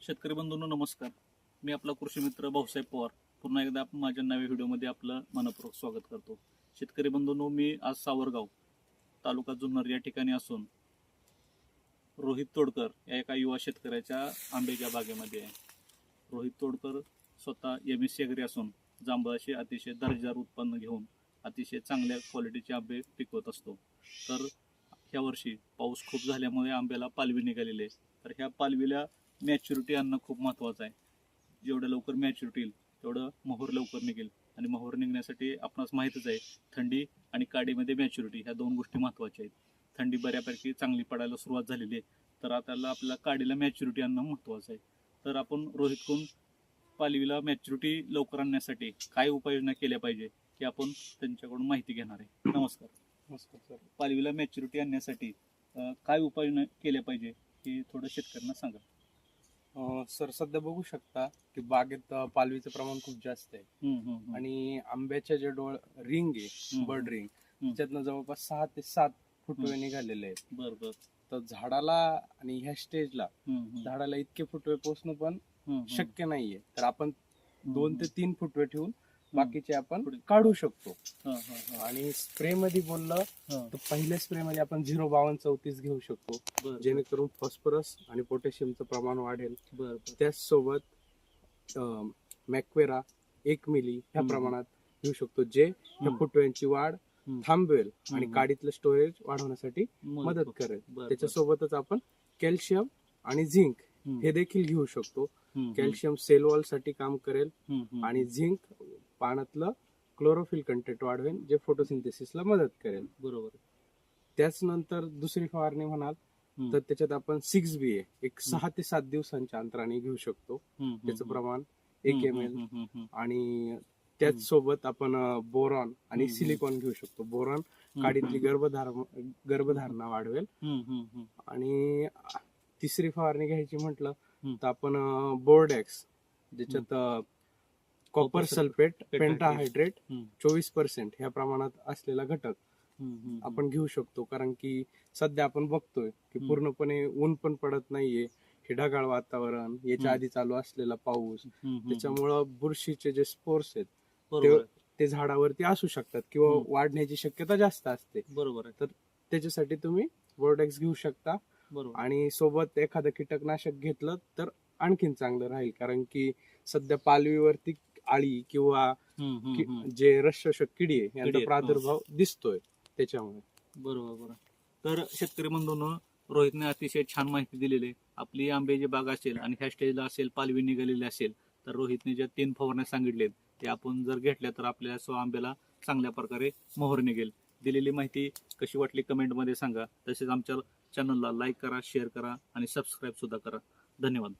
शेतकरी बंधूंनो नमस्कार. मी आपला कृषी मित्र भाऊसाहेब पवार पुन्हा एकदा माझ्या नव्या व्हिडिओमध्ये आपलं मनपूर्वक स्वागत करतो. शेतकरी बंधूंनो, मी आज सावरगाव तालुका जुन्नर या ठिकाणी असून रोहित तोडकर या एका युवा शेतकऱ्याच्या आंब्याच्या बागेमध्ये आहे. रोहित तोडकर स्वतः MSc अग्री असून जांभळाचे अतिशय दर्जेदार उत्पन्न घेऊन अतिशय चांगल्या क्वालिटीचे आंबे पिकवत असतो. तर ह्या वर्षी पाऊस खूप झाल्यामुळे आंब्याला पालवी निघालेली आहे. तर ह्या पालवीला मॅच्युरिटी आणणं खूप महत्त्वाचं आहे. जेवढं लवकर मॅच्युरिटी येईल तेवढं मोहर लवकर निघेल. आणि मोहर निघण्यासाठी आपणास माहीतच आहे, थंडी आणि काडीमध्ये मॅच्युरिटी ह्या दोन गोष्टी महत्त्वाच्या आहेत. थंडी बऱ्यापैकी चांगली पडायला सुरुवात झालेली आहे, तर आता आपल्याला काडीला मॅच्युरिटी आणणं महत्त्वाचं आहे. तर आपण रोहितकडून पालवीला मॅच्युरिटी लवकर आणण्यासाठी काय उपाययोजना केल्या पाहिजे हे आपण त्यांच्याकडून माहिती घेणार आहे. नमस्कार. नमस्कार सर. पालवीला मॅच्युरिटी आणण्यासाठी काय उपाययोजना केल्या पाहिजे हे थोडं शेतकऱ्यांना सांगा. सर, सध्या बघू शकता की बागेत पालवीचं प्रमाण खूप जास्त आहे. आणि आंब्याच्या जे रिंग आहे, बर्ड रिंग, त्याच्यातनं जवळपास 6 ते 7 फुटवे निघालेले आहेत. बरोबर. तर झाडाला आणि ह्या स्टेजला झाडाला इतके फुटवे पोचणं पण शक्य नाहीये. तर आपण 2 ते 3 फुटवे ठेवून बाकीचे आपण काढू शकतो. आणि स्प्रे मध्ये बोललं तर पहिल्या स्प्रे मध्ये आपण 0,52-34 घेऊ शकतो, जेणेकरून फॉस्फरस आणि पोटॅशियमचं प्रमाण वाढेल. त्याचसोबत मॅक्वेरा 1 मिली ह्या प्रमाणात घेऊ शकतो, जे ह्या फुटव्यांची वाढ थांबवेल आणि काडीतलं स्टोरेज वाढवण्यासाठी मदत करेल. त्याच्यासोबतच आपण कॅल्शियम आणि झिंक हे देखील घेऊ शकतो. कॅल्शियम सेल वॉल साठी काम करेल आणि झिंक पानातलं क्लोरोफिल कंटेंट वाढवेल, जे फोटोसिंथेसिसला मदत करेल. बरोबर. त्याच नंतर दुसरी फवारणी म्हणाल तर त्याच्यात आपण 6B एक 6 ते 7 दिवसांच्या अंतराने घेऊ शकतो. त्याचं प्रमाण 1 ml. आणि त्याच सोबत आपण बोरॉन आणि सिलिकॉन घेऊ शकतो. बोरॉन काडीतली गर्भधारणा वाढवेल. आणि तिसरी फवारणी घ्यायची म्हटलं तर आपण बोर्डॅक्स, ज्याच्यात कॉपर सल्फेट पेंटाहायड्रेट 24% ह्या प्रमाणात असलेला घटक आपण घेऊ शकतो. कारण की सध्या आपण बघतोय की पूर्णपणे ऊन पण पडत नाहीये, हे ढगाळ वातावरण, याच्या आधी चालू असलेला पाऊस, त्याच्यामुळं बुरशीचे जे स्पोर्स आहेत ते झाडावरती असू शकतात किंवा वाढण्याची शक्यता जास्त असते. बरोबर. तर त्याच्यासाठी तुम्ही बोर्डॅक्स घेऊ शकता. आणि सोबत एखादं कीटकनाशक घेतलं तर आणखीन चांगलं राहील, कारण की सध्या पालवीवरती आळी किंवा जे रसशोषक किडी आहे यांचा प्रादुर्भाव दिसतोय त्याच्यामुळे. बरोबर. तर शेतकरी बंधूंनो, रोहितने अतिशय छान माहिती दिलेली आहे. आपली आंब्याची बाग असेल आणि ह्या स्टेजला असेल, पालवी निघालेली असेल, तर रोहितने ज्या 3 फवारण्या सांगितलेत ते आपण जर घेतल्या तर आपल्या आंब्याला चांगल्या प्रकारे मोहर निघेल. दिलेली माहिती कशी वाटली कमेंटमध्ये सांगा. तसेच आमच्या चॅनलला लाईक करा, शेअर करा आणि सबस्क्राईब सुद्धा करा. धन्यवाद.